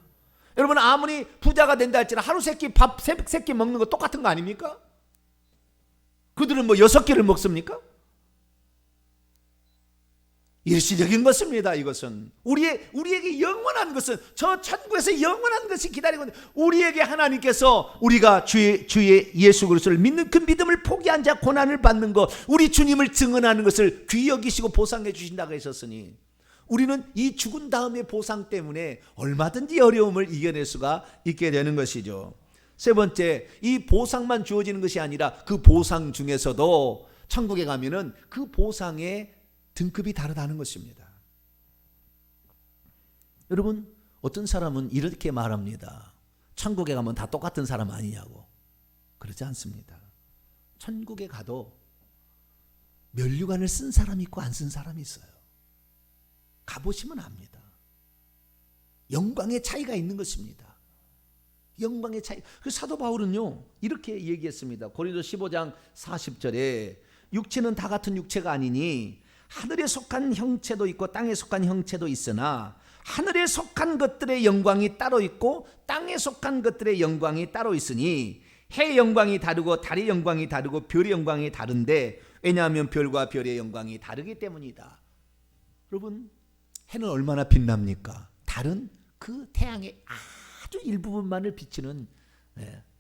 여러분 아무리 부자가 된다 할지라도 하루 세끼 밥 세 끼 먹는 거 똑같은 거 아닙니까? 그들은 뭐 6끼를 먹습니까? 일시적인 것입니다. 이것은 우리에게 영원한 것은 저 천국에서 영원한 것이 기다리고 있는, 우리에게 하나님께서 우리가 주의 예수 그리스도를 믿는 그 믿음을 포기한 자 고난을 받는 것, 우리 주님을 증언하는 것을 귀히 여기시고 보상해 주신다고 하셨으니 우리는 이 죽은 다음의 보상 때문에 얼마든지 어려움을 이겨낼 수가 있게 되는 것이죠. 세 번째, 이 보상만 주어지는 것이 아니라 그 보상 중에서도 천국에 가면은 그 보상의 등급이 다르다는 것입니다. 여러분, 어떤 사람은 이렇게 말합니다. 천국에 가면 다 똑같은 사람 아니냐고. 그렇지 않습니다. 천국에 가도 면류관을 쓴 사람이 있고 안 쓴 사람이 있어요. 가보시면 압니다. 영광의 차이가 있는 것입니다. 영광의 차이. 그 사도 바울은요 이렇게 얘기했습니다. 고린도 15장 40절에 육체는 다 같은 육체가 아니니 하늘에 속한 형체도 있고 땅에 속한 형체도 있으나 하늘에 속한 것들의 영광이 따로 있고 땅에 속한 것들의 영광이 따로 있으니 해의 영광이 다르고 달의 영광이 다르고 별의 영광이 다른데 왜냐하면 별과 별의 영광이 다르기 때문이다. 여러분, 해는 얼마나 빛납니까? 달은 그 태양의 아주 일부분만을 비치는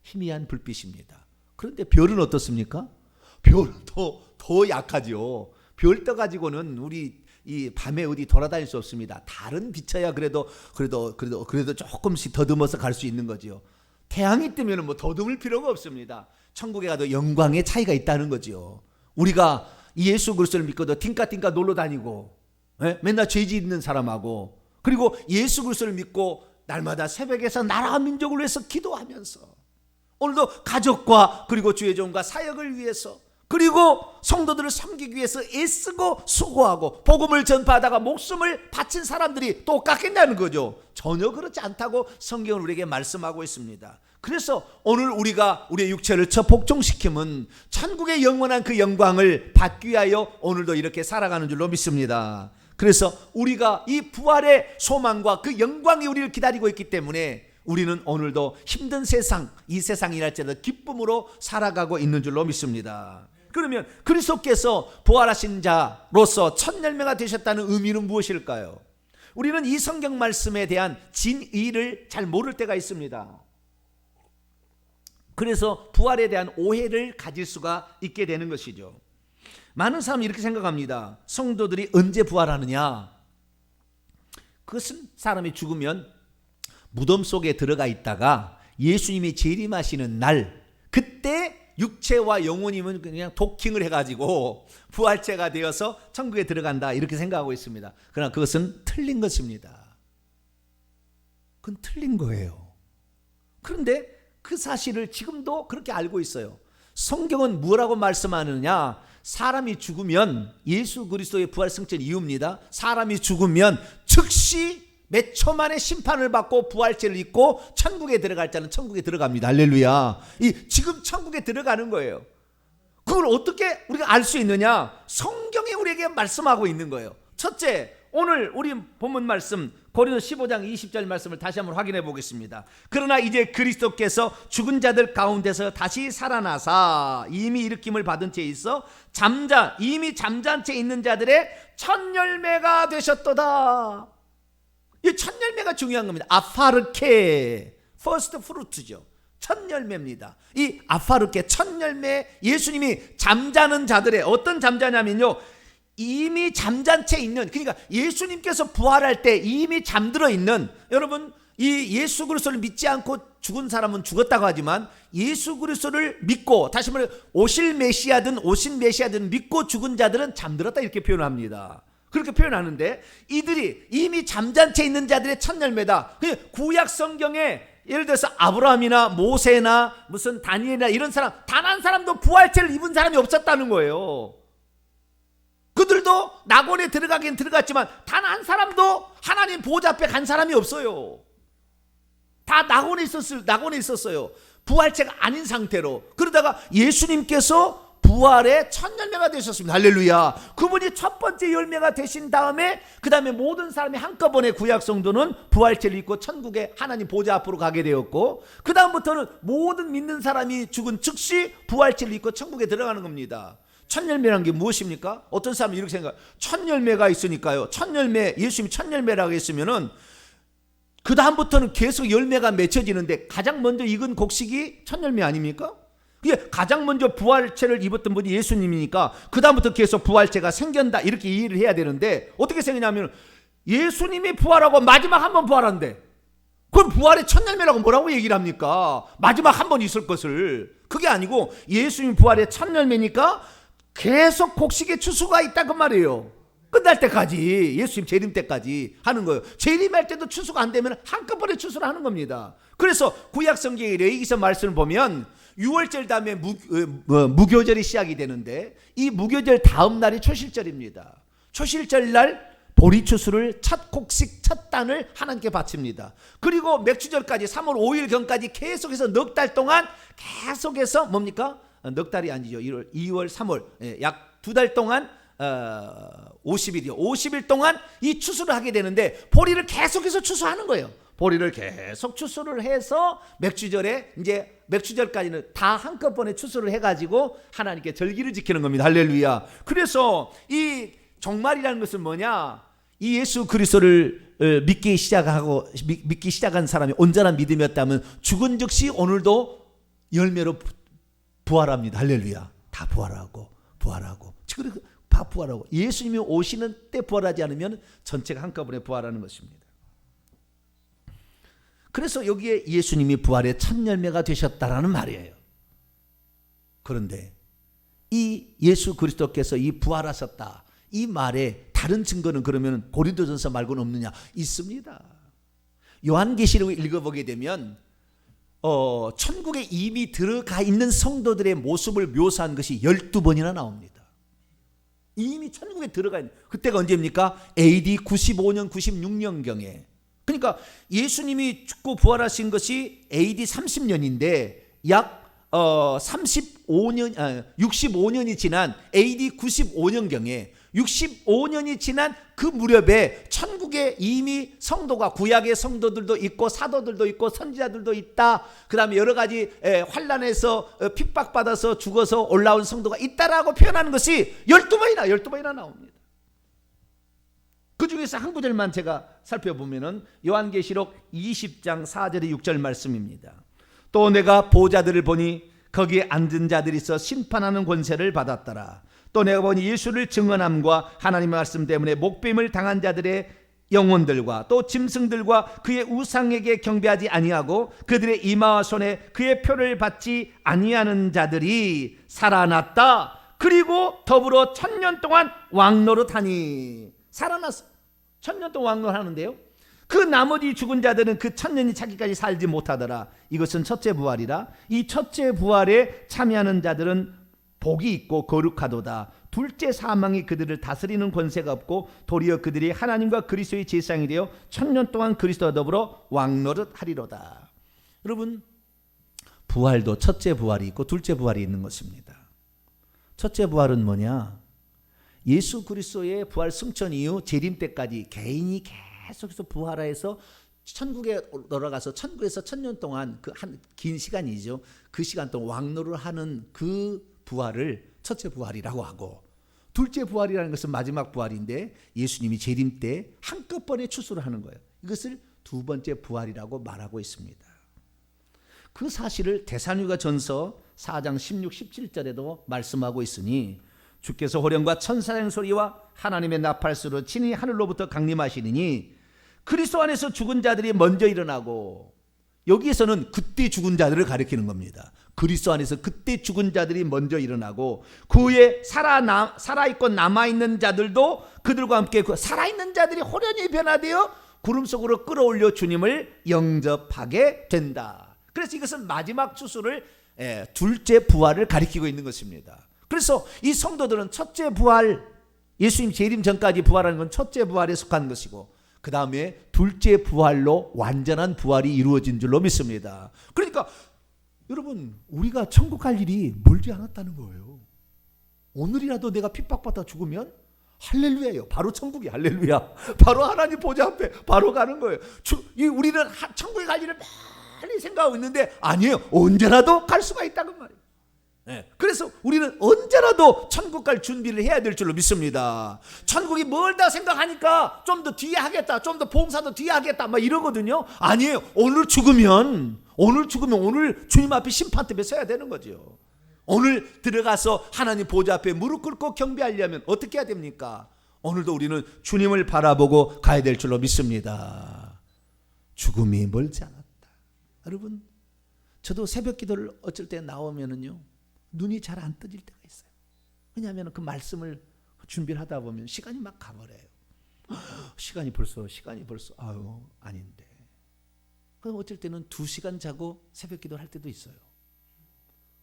희미한 불빛입니다. 그런데 별은 어떻습니까? 별은 더 약하죠. 별 떠 가지고는 우리 이 밤에 어디 돌아다닐 수 없습니다. 달은 비쳐야 그래도 조금씩 더듬어서 갈 수 있는 거지요. 태양이 뜨면 뭐 더듬을 필요가 없습니다. 천국에 가도 영광의 차이가 있다는 거지요. 우리가 예수 그리스도를 믿고도 띵까띵까 놀러 다니고 맨날 죄 짓는 사람하고, 그리고 예수 그리스도를 믿고 날마다 새벽에서 나라와 민족을 위해서 기도하면서 오늘도 가족과 그리고 주의 종과 사역을 위해서 그리고 성도들을 섬기기 위해서 애쓰고 수고하고 복음을 전파하다가 목숨을 바친 사람들이 똑같겠냐는 거죠. 전혀 그렇지 않다고 성경은 우리에게 말씀하고 있습니다. 그래서 오늘 우리가 우리의 육체를 저 복종시키면 천국의 영원한 그 영광을 받기 위하여 오늘도 이렇게 살아가는 줄로 믿습니다. 그래서 우리가 이 부활의 소망과 그 영광이 우리를 기다리고 있기 때문에 우리는 오늘도 힘든 세상, 이 세상이랄지라도 기쁨으로 살아가고 있는 줄로 믿습니다. 그러면 그리스도께서 부활하신 자로서 첫 열매가 되셨다는 의미는 무엇일까요? 우리는 이 성경 말씀에 대한 진의를 잘 모를 때가 있습니다. 그래서 부활에 대한 오해를 가질 수가 있게 되는 것이죠. 많은 사람이 이렇게 생각합니다. 성도들이 언제 부활하느냐? 그것은 사람이 죽으면 무덤 속에 들어가 있다가 예수님이 재림하시는 날, 그때 육체와 영혼이면 그냥 도킹을 해가지고 부활체가 되어서 천국에 들어간다, 이렇게 생각하고 있습니다. 그러나 그것은 틀린 것입니다. 그건 틀린 거예요. 그런데 그 사실을 지금도 그렇게 알고 있어요. 성경은 뭐라고 말씀하느냐? 사람이 죽으면, 예수 그리스도의 부활 승천 이유입니다. 사람이 죽으면 즉시 몇 초 만에 심판을 받고 부활체를 입고 천국에 들어갈 자는 천국에 들어갑니다. 할렐루야. 지금 천국에 들어가는 거예요. 그걸 어떻게 우리가 알 수 있느냐? 성경이 우리에게 말씀하고 있는 거예요. 첫째, 오늘 우리 본문 말씀 고린도 15장 20절 말씀을 다시 한번 확인해 보겠습니다. 그러나 이제 그리스도께서 죽은 자들 가운데서 다시 살아나사 이미 일으킴을 받은 채 있어 이미 잠잔 채 있는 자들의 첫 열매가 되셨도다. 이 첫 열매가 중요한 겁니다. 아파르케, 퍼스트 프루트죠. 첫 열매입니다. 이 아파르케, 첫 열매, 예수님이 잠자는 자들의, 어떤 잠자냐면요, 이미 잠잔 채 있는, 그러니까 예수님께서 부활할 때 이미 잠들어 있는, 여러분, 이 예수 그리스도를 믿지 않고 죽은 사람은 죽었다고 하지만 예수 그리스도를 믿고, 다시 말해 오실 메시아든 믿고 죽은 자들은 잠들었다, 이렇게 표현합니다. 그렇게 표현하는데, 이들이 이미 잠잔 채 있는 자들의 첫 열매다. 구약 성경에 예를 들어서 아브라함이나 모세나 무슨 다니엘이나 이런 사람, 단 한 사람도 부활체를 입은 사람이 없었다는 거예요. 그들도 낙원에 들어가긴 들어갔지만 단 한 사람도 하나님 보좌 앞에 간 사람이 없어요. 다 낙원에 있었어요. 부활체가 아닌 상태로. 그러다가 예수님께서 부활의 첫 열매가 되셨습니다. 할렐루야. 그분이 첫 번째 열매가 되신 다음에 그 다음에 모든 사람이 한꺼번에 구약 성도는 부활체를 입고 천국에 하나님 보좌 앞으로 가게 되었고, 그 다음부터는 모든 믿는 사람이 죽은 즉시 부활체를 입고 천국에 들어가는 겁니다. 첫 열매라는 게 무엇입니까? 어떤 사람은 이렇게 생각해요. 첫 열매가 있으니까요. 첫 열매, 예수님이 첫 열매라고 했으면은 그 다음부터는 계속 열매가 맺혀지는데 가장 먼저 익은 곡식이 첫 열매 아닙니까? 그게 가장 먼저 부활체를 입었던 분이 예수님이니까 그 다음부터 계속 부활체가 생긴다 이렇게 이해를 해야 되는데 어떻게 생기냐면 예수님이 부활하고 마지막 한 번 부활한대. 그럼 부활의 첫 열매라고 뭐라고 얘기를 합니까? 마지막 한 번 있을 것을. 그게 아니고 예수님 부활의 첫 열매니까 계속 곡식의 추수가 있다 그 말이에요. 끝날 때까지, 예수님 재림 때까지 하는 거예요. 재림할 때도 추수가 안 되면 한꺼번에 추수를 하는 겁니다. 그래서 구약 성경의 레위기서 말씀을 보면 6월절 다음에 무교절이 시작이 되는데 이 무교절 다음 날이 초실절입니다. 초실절 날 보리추수를 첫 곡식 첫 단을 하나님께 바칩니다. 그리고 맥주절까지 3월 5일경까지 계속해서 넉 달 동안 계속해서 뭡니까? 넉 달이 아니죠. 1월, 2월, 3월 약 2달 동안 50일이요. 50일 동안 이 추수를 하게 되는데 보리를 계속해서 추수하는 거예요. 보리를 계속 추수를 해서 맥주절에 이제 맥주절까지는 다 한꺼번에 추수를 해가지고 하나님께 절기를 지키는 겁니다. 할렐루야. 그래서 이 종말이라는 것은 뭐냐? 이 예수 그리스도를 믿기 시작한 사람이 온전한 믿음이었다면 죽은 즉시 오늘도 열매로 부활합니다. 할렐루야. 다 부활하고 지금 다 부활하고 예수님이 오시는 때 부활하지 않으면 전체가 한꺼번에 부활하는 것입니다. 그래서 여기에 예수님이 부활의 첫 열매가 되셨다라는 말이에요. 그런데 이 예수 그리스도께서 이 부활하셨다 이 말에 다른 증거는 그러면 고린도전서 말고는 없느냐? 있습니다. 요한계시록을 읽어보게 되면 천국에 이미 들어가 있는 성도들의 모습을 묘사한 것이 12번이나 나옵니다. 이미 천국에 들어가 있는 그때가 언제입니까? AD 95년 96년경에. 그러니까 예수님이 죽고 부활하신 것이 AD 30년인데 약 65년이 지난 AD 95년경에 65년이 지난 그 무렵에 천국에 이미 성도가 구약의 성도들도 있고 사도들도 있고 선지자들도 있다. 그 다음에 여러 가지 환난에서 핍박받아서 죽어서 올라온 성도가 있다라고 표현하는 것이 12번이나 나옵니다. 그 중에서 한 구절만 제가 살펴보면은 요한계시록 20장 4절에 6절 말씀입니다. 또 내가 보좌들을 보니 거기에 앉은 자들이 있어 심판하는 권세를 받았더라. 또 내가 보니 예수를 증언함과 하나님의 말씀 때문에 목뱀을 당한 자들의 영혼들과 또 짐승들과 그의 우상에게 경배하지 아니하고 그들의 이마와 손에 그의 표를 받지 아니하는 자들이 살아났다. 그리고 더불어 1000년 동안 왕노릇하니. 살아났어. 1000년 동안 왕노릇하는데요. 그 나머지 죽은 자들은 그 1000년이 차기까지 살지 못하더라. 이것은 첫째 부활이라. 이 첫째 부활에 참여하는 자들은 복이 있고 거룩하도다. 둘째 사망이 그들을 다스리는 권세가 없고 도리어 그들이 하나님과 그리스도의 제사장이 되어 1000년 동안 그리스도와 더불어 왕노릇하리로다. 여러분, 부활도 첫째 부활이 있고 둘째 부활이 있는 것입니다. 첫째 부활은 뭐냐? 예수 그리스도의 부활 승천 이후 재림 때까지 개인이 계속해서 부활해서 천국에 돌아가서 천국에서 1000년 동안 그 한 긴 시간이죠. 그 시간 동안 왕노를 하는 그 부활을 첫째 부활이라고 하고, 둘째 부활이라는 것은 마지막 부활인데 예수님이 재림 때 한꺼번에 추수를 하는 거예요. 이것을 두 번째 부활이라고 말하고 있습니다. 그 사실을 데살로니가 전서 4장 16, 17절에도 말씀하고 있으니 주께서 호령과 천사의 소리와 하나님의 나팔수로 친히 하늘로부터 강림하시느니 그리스도 안에서 죽은 자들이 먼저 일어나고, 여기에서는 그때 죽은 자들을 가리키는 겁니다. 그리스도 안에서 그때 죽은 자들이 먼저 일어나고 그 후에 살아있고 남아있는 자들도 그들과 함께 살아있는 자들이 호련히 변화되어 구름 속으로 끌어올려 주님을 영접하게 된다. 그래서 이것은 마지막 추수를 둘째 부활을 가리키고 있는 것입니다. 그래서 이 성도들은 첫째 부활, 예수님 재림 전까지 부활하는 건 첫째 부활에 속한 것이고 그 다음에 둘째 부활로 완전한 부활이 이루어진 줄로 믿습니다. 그러니까 여러분, 우리가 천국 갈 일이 멀지 않았다는 거예요. 오늘이라도 내가 핍박받아 죽으면 할렐루야예요. 바로 천국이 할렐루야. 바로 하나님 보좌 앞에 바로 가는 거예요. 우리는 천국에 갈 일을 많이 생각하고 있는데 아니에요. 언제라도 갈 수가 있다는 말이에요. 그래서 우리는 언제라도 천국 갈 준비를 해야 될 줄로 믿습니다. 천국이 멀다 생각하니까 좀 더 뒤에 하겠다, 좀 더 봉사도 뒤에 하겠다 막 이러거든요. 아니에요. 오늘 죽으면 오늘 주님 앞에 심판대에 서야 되는 거죠. 오늘 들어가서 하나님 보좌 앞에 무릎 꿇고 경배하려면 어떻게 해야 됩니까? 오늘도 우리는 주님을 바라보고 가야 될 줄로 믿습니다. 죽음이 멀지 않았다. 여러분, 저도 새벽 기도를 어쩔 때 나오면은요, 눈이 잘 안 떠질 때가 있어요. 왜냐하면 그 말씀을 준비를 하다 보면 시간이 막 가버려요. 시간이 벌써 아유 아닌데. 그럼 어쩔 때는 2시간 자고 새벽 기도를 할 때도 있어요.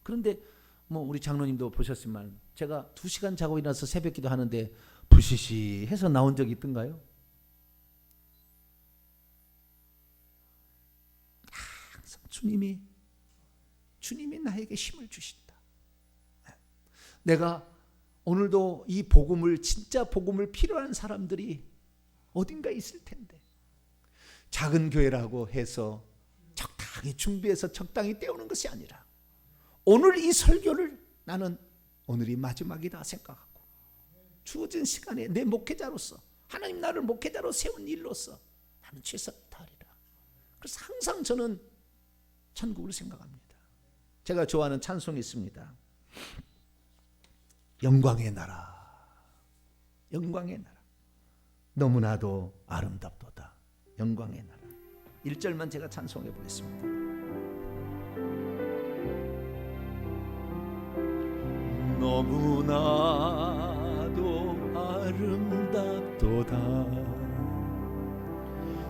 그런데 뭐 우리 장로님도 보셨지만 제가 2시간 자고 일어나서 새벽 기도 하는데 부시시해서 나온 적이 있던가요? 항상 주님이 나에게 힘을 주신다. 내가 오늘도 이 복음을, 진짜 복음을 필요한 사람들이 어딘가 있을 텐데, 작은 교회라고 해서 적당히 준비해서 적당히 때우는 것이 아니라 오늘 이 설교를 나는 오늘이 마지막이다 생각하고 주어진 시간에 내 목회자로서, 하나님 나를 목회자로 세운 일로서 나는 최선을 다하리라. 그래서 항상 저는 천국을 생각합니다. 제가 좋아하는 찬송이 있습니다. 영광의 나라, 영광의 나라, 너무나도 아름답도다. 영광의 나라. 1절만 제가 찬송해 보겠습니다. 너무나도 아름답도다.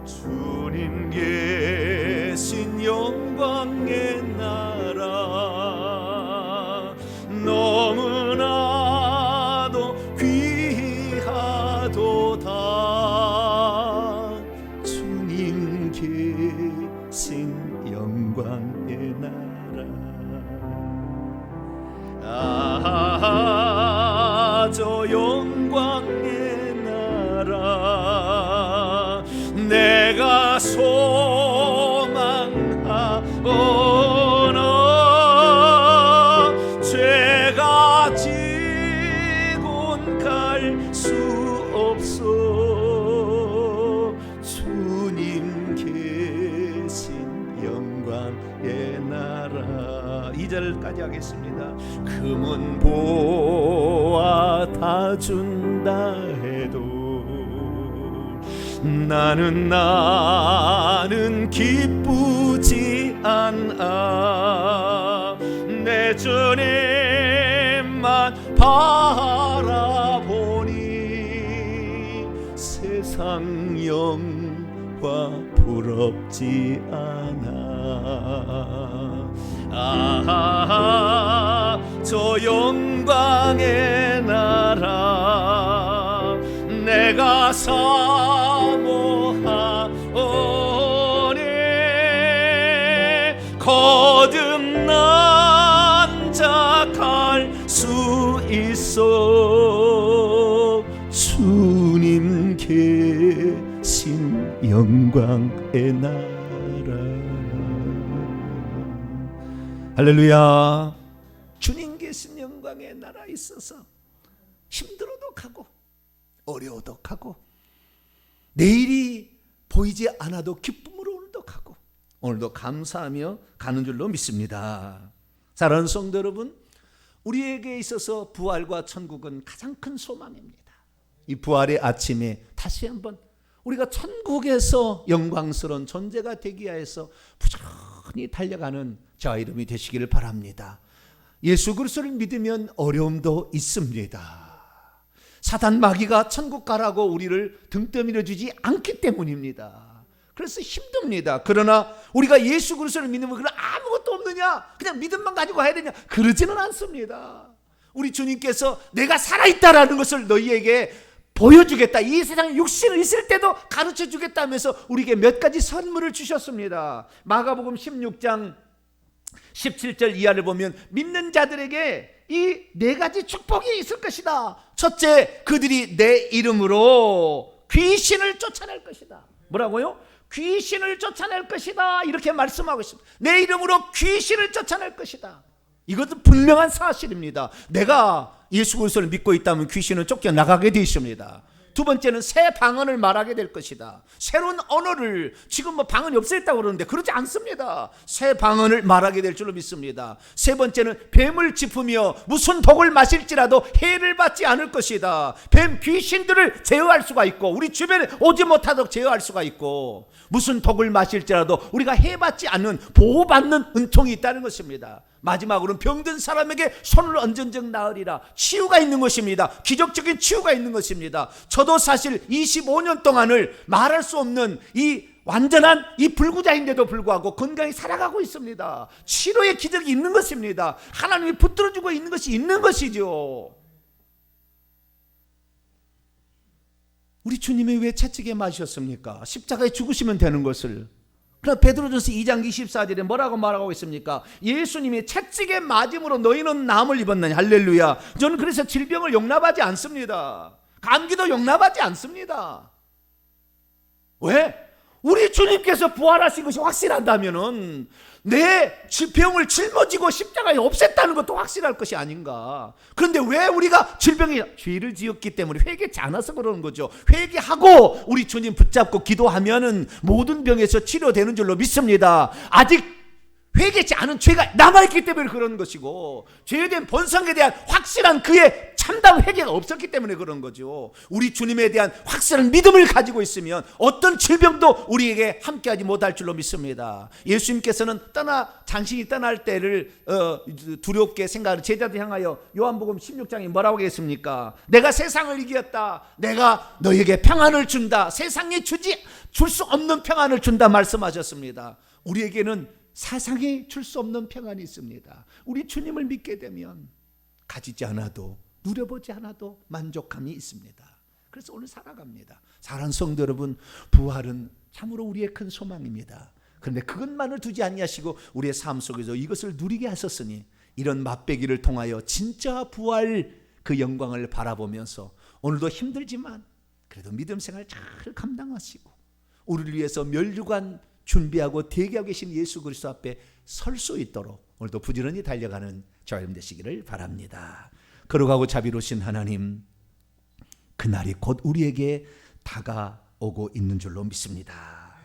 주님 계신 영광의 나라, 너무나도 귀하도다. 주님 계신 영광의 나라, 저 영광의 나라, 내가 소망하오나 죄가 지곤 갈 수 없어. 주님 계신 영광의 나라. 2절까지 하겠습니다. 금은 보아 다 준다 해도 나는 기쁘지 않아. 내 주님만 바라보니 세상 영화 부럽지 않아. 저 영광의 나라, 내가 사모하오니 거듭난 자 갈 수 있어. 주님 계신 영광의 나라. 할렐루야. 주님 계신 영광의 나라에 있어서 힘들어도 가고 어려워도 가고 내일이 보이지 않아도 기쁨으로 오늘도 가고 오늘도 감사하며 가는 줄로 믿습니다. 사랑하는 성도 여러분, 우리에게 있어서 부활과 천국은 가장 큰 소망입니다. 이 부활의 아침에 다시 한번 우리가 천국에서 영광스러운 존재가 되기 위해서 부지런히 달려가는 저와 이름이 되시기를 바랍니다. 예수 그리스도를 믿으면 어려움도 있습니다. 사단 마귀가 천국 가라고 우리를 등 떠밀어 주지 않기 때문입니다. 그래서 힘듭니다. 그러나 우리가 예수 그리스도를 믿으면 그런 아무것도 없느냐, 그냥 믿음만 가지고 가야 되냐, 그러지는 않습니다. 우리 주님께서 내가 살아있다라는 것을 너희에게 보여주겠다, 이 세상에 육신을 있을 때도 가르쳐 주겠다면서 우리에게 몇 가지 선물을 주셨습니다. 마가복음 16장 17절 이하를 보면 믿는 자들에게 이 4가지 축복이 있을 것이다. 첫째, 그들이 내 이름으로 귀신을 쫓아낼 것이다. 뭐라고요? 귀신을 쫓아낼 것이다. 이렇게 말씀하고 있습니다. 내 이름으로 귀신을 쫓아낼 것이다. 이것은 분명한 사실입니다. 내가 예수 그리스도를 믿고 있다면 귀신은 쫓겨나가게 되어 있습니다. 두 번째는 새 방언을 말하게 될 것이다. 새로운 언어를, 지금 뭐 방언이 없어졌다고 그러는데 그렇지 않습니다. 새 방언을 말하게 될 줄로 믿습니다. 세 번째는 뱀을 짚으며 무슨 독을 마실지라도 해를 받지 않을 것이다. 뱀 귀신들을 제어할 수가 있고 우리 주변에 오지 못하도록 제어할 수가 있고 무슨 독을 마실지라도 우리가 해받지 않는, 보호받는 은총이 있다는 것입니다. 마지막으로는 병든 사람에게 손을 얹은 적 나으리라. 치유가 있는 것입니다. 기적적인 치유가 있는 것입니다. 저도 사실 25년 동안을 말할 수 없는 이 완전한 이 불구자인데도 불구하고 건강히 살아가고 있습니다. 치료의 기적이 있는 것입니다. 하나님이 붙들어주고 있는 것이 있는 것이죠. 우리 주님이 왜 채찍에 맞으셨습니까? 십자가에 죽으시면 되는 것을. 그러나 베드로전서 2장 24절에 뭐라고 말하고 있습니까? 예수님이 채찍에 맞음으로 너희는 남을 입었느냐. 할렐루야. 저는 그래서 질병을 용납하지 않습니다. 감기도 용납하지 않습니다. 왜? 우리 주님께서 부활하신 것이 확실한다면은 내 병을 짊어지고 십자가에 없앴다는 것도 확실할 것이 아닌가. 그런데 왜 우리가 질병에 죄를 지었기 때문에 회개치 않아서 그러는 거죠. 회개하고 우리 주님 붙잡고 기도하면은 모든 병에서 치료되는 줄로 믿습니다. 아직 회개치 않은 죄가 남아있기 때문에 그런 것이고 죄에 대한 본성에 대한 확실한 그의 참담 회개가 없었기 때문에 그런 거죠. 우리 주님에 대한 확실한 믿음을 가지고 있으면 어떤 질병도 우리에게 함께하지 못할 줄로 믿습니다. 예수님께서는 장신이 떠날 때를 두렵게 생각하는 제자들 향하여 요한복음 16장에 뭐라고 하겠습니까? 내가 세상을 이겼다. 내가 너에게 평안을 준다. 세상에 줄 수 없는 평안을 준다 말씀하셨습니다. 우리에게는 세상에 줄 수 없는 평안이 있습니다. 우리 주님을 믿게 되면 가지지 않아도, 누려보지 않아도 만족함이 있습니다. 그래서 오늘 살아갑니다. 사랑하는 성도 여러분, 부활은 참으로 우리의 큰 소망입니다. 그런데 그것만을 두지 아니하시고 우리의 삶 속에서 이것을 누리게 하셨으니 이런 맛배기를 통하여 진짜 부활 그 영광을 바라보면서 오늘도 힘들지만 그래도 믿음 생활 잘 감당하시고 우리를 위해서 멸류관 준비하고 대기하고 계신 예수 그리스도 앞에 설 수 있도록 오늘도 부지런히 달려가는 저와 여러분 되시기를 바랍니다. 거룩하고 자비로우신 하나님, 그날이 곧 우리에게 다가오고 있는 줄로 믿습니다.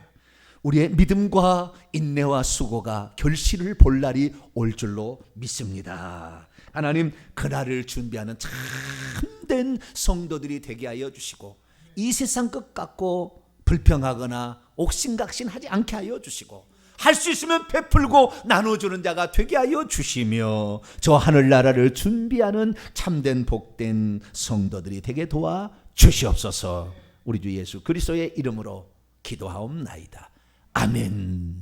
우리의 믿음과 인내와 수고가 결실을 볼 날이 올 줄로 믿습니다. 하나님, 그날을 준비하는 참된 성도들이 되게 하여 주시고 이 세상 것 같고 불평하거나 옥신각신하지 않게 하여 주시고 할 수 있으면 베풀고 나눠주는 자가 되게 하여 주시며 저 하늘나라를 준비하는 참된 복된 성도들이 되게 도와 주시옵소서. 우리 주 예수 그리스도의 이름으로 기도하옵나이다. 아멘.